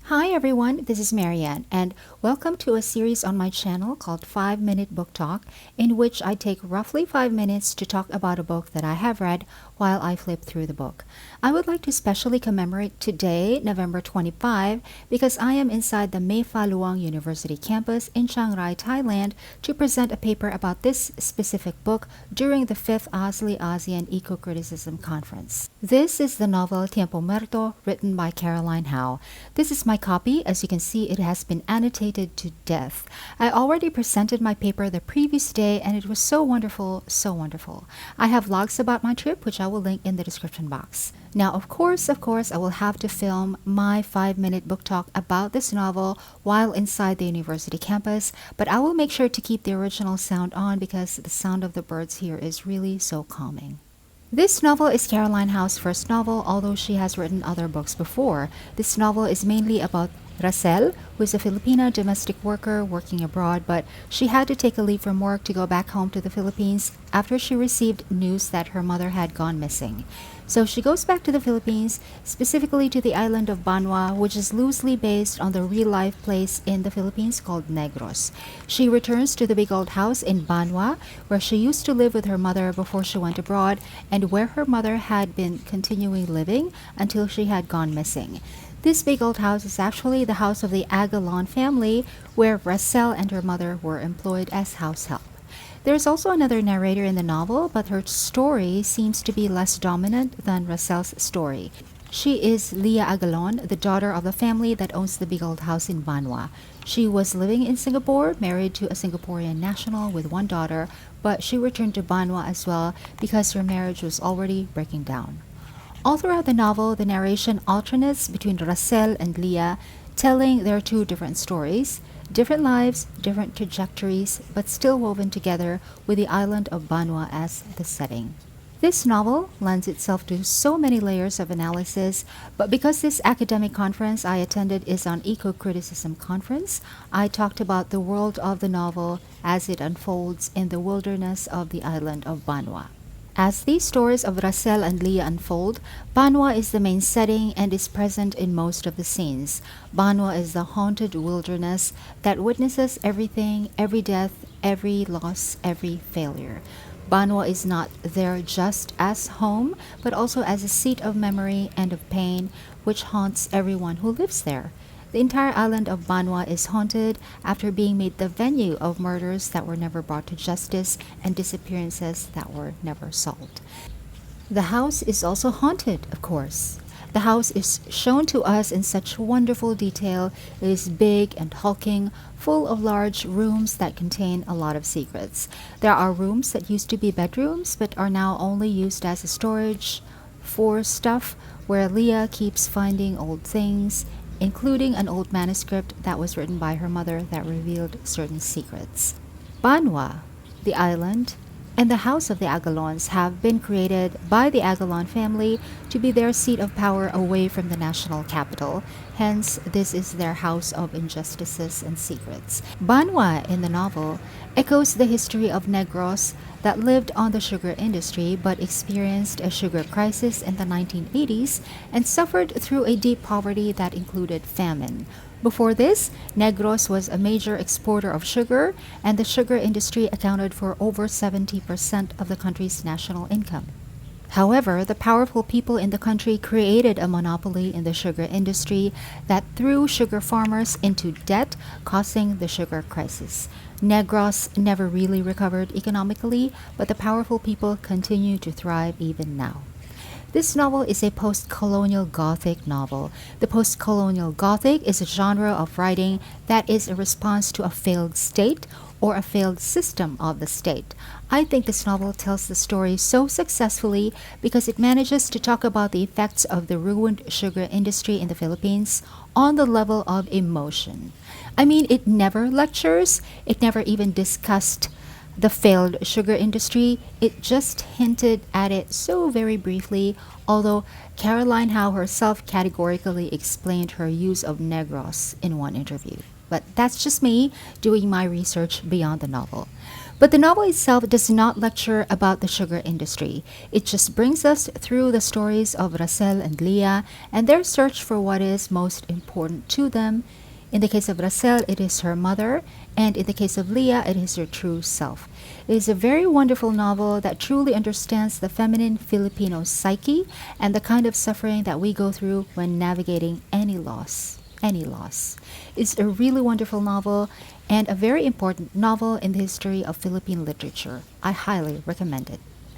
Hi everyone, this is Marianne, and welcome to a series on my channel called 5 Minute Book Talk, in which I take roughly 5 minutes to talk about a book that I have read while I flip through the book. I would like to specially commemorate today, November 25, because I am inside the Mae Fah Luang University campus in Chiang Rai, Thailand, to present a paper about this specific book during the 5th ASEAN ASEAN Eco-Criticism Conference. This is the novel Tiempo, Muerto, written by Caroline Howe. This is my copy. As you can see, it has been annotated to death. I already presented my paper the previous day and it was so wonderful, so wonderful. I have vlogs about my trip, which I will link in the description box. Now, of course, I will have to film my 5-minute book talk about this novel while inside the university campus, but I will make sure to keep the original sound on because the sound of the birds here is really so calming. This novel is Caroline Howe's first novel, although she has written other books before. This novel is mainly about Racel, who is a Filipina domestic worker working abroad, but she had to take a leave from work to go back home to the Philippines after she received news that her mother had gone missing. So she goes back to the Philippines, specifically to the island of Banwa, which is loosely based on the real-life place in the Philippines called Negros. She returns to the big old house in Banwa, where she used to live with her mother before she went abroad, and where her mother had been continuing living until she had gone missing. This big old house is actually the house of the Agalon family, where Racel and her mother were employed as house help. There's also another narrator in the novel, but her story seems to be less dominant than Racel's story. She is Leah Agalon, the daughter of the family that owns the big old house in Banwa. She was living in Singapore, married to a Singaporean national with one daughter, but she returned to Banwa as well because her marriage was already breaking down. All throughout the novel, the narration alternates between Racel and Leah, telling their two different stories, different lives, different trajectories, but still woven together with the island of Banwa as the setting. This novel lends itself to so many layers of analysis, but because this academic conference I attended is an eco-criticism conference, I talked about the world of the novel as it unfolds in the wilderness of the island of Banwa. As these stories of Racel and Leah unfold, Banwa is the main setting and is present in most of the scenes. Banwa is the haunted wilderness that witnesses everything, every death, every loss, every failure. Banwa is not there just as home, but also as a seat of memory and of pain, which haunts everyone who lives there. The entire island of Banwa is haunted after being made the venue of murders that were never brought to justice and disappearances that were never solved. The house is also haunted, of course. The house is shown to us in such wonderful detail. It is big and hulking, full of large rooms that contain a lot of secrets. There are rooms that used to be bedrooms but are now only used as a storage for stuff, where Leah keeps finding old things, including an old manuscript that was written by her mother that revealed certain secrets. Banwa, the island, and the house of the Agalons have been created by the Agalon family to be their seat of power away from the national capital. Hence, this is their house of injustices and secrets. Banwa in the novel echoes the history of Negros that lived on the sugar industry but experienced a sugar crisis in the 1980s and suffered through a deep poverty that included famine. Before this, Negros was a major exporter of sugar, and the sugar industry accounted for over 70% of the country's national income. However, the powerful people in the country created a monopoly in the sugar industry that threw sugar farmers into debt, causing the sugar crisis. Negros never really recovered economically, but the powerful people continue to thrive even now. This novel is a post-colonial Gothic novel. The post-colonial Gothic is a genre of writing that is a response to a failed state or a failed system of the state. I think this novel tells the story so successfully because it manages to talk about the effects of the ruined sugar industry in the Philippines on the level of emotion. I mean, it never lectures, it never even discussed the failed sugar industry. It just hinted at it so very briefly, although Caroline Howe herself categorically explained her use of Negros in one interview. But that's just me doing my research beyond the novel. But the novel itself does not lecture about the sugar industry. It just brings us through the stories of Racel and Leah and their search for what is most important to them. In the case of Racel, it is her mother, and in the case of Leah, it is her true self. It is a very wonderful novel that truly understands the feminine Filipino psyche and the kind of suffering that we go through when navigating any loss. Any loss. It's a really wonderful novel and a very important novel in the history of Philippine literature. I highly recommend it.